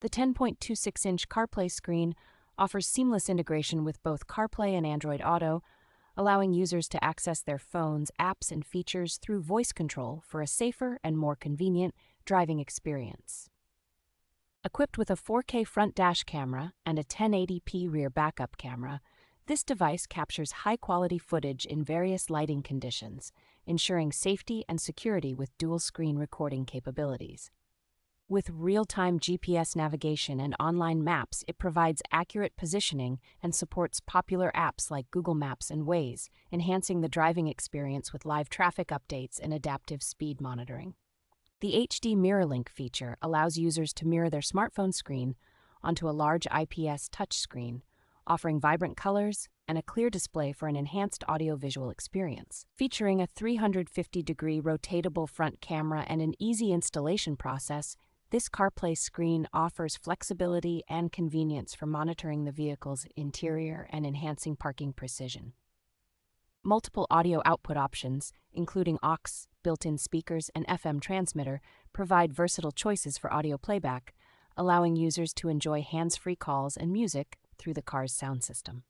The 10.26-inch CarPlay screen offers seamless integration with both CarPlay and Android Auto, allowing users to access their phone's apps and features through voice control for a safer and more convenient driving experience. Equipped with a 4K front dash camera and a 1080p rear backup camera, this device captures high-quality footage in various lighting conditions, ensuring safety and security with dual-screen recording capabilities. With real-time GPS navigation and online maps, it provides accurate positioning and supports popular apps like Google Maps and Waze, enhancing the driving experience with live traffic updates and adaptive speed monitoring. The HD Mirror Link feature allows users to mirror their smartphone screen onto a large IPS touchscreen, offering vibrant colors and a clear display for an enhanced audio-visual experience. Featuring a 350-degree rotatable front camera and an easy installation process, this CarPlay screen offers flexibility and convenience for monitoring the vehicle's interior and enhancing parking precision. Multiple audio output options, including aux, built-in speakers, and FM transmitter, provide versatile choices for audio playback, allowing users to enjoy hands-free calls and music through the car's sound system.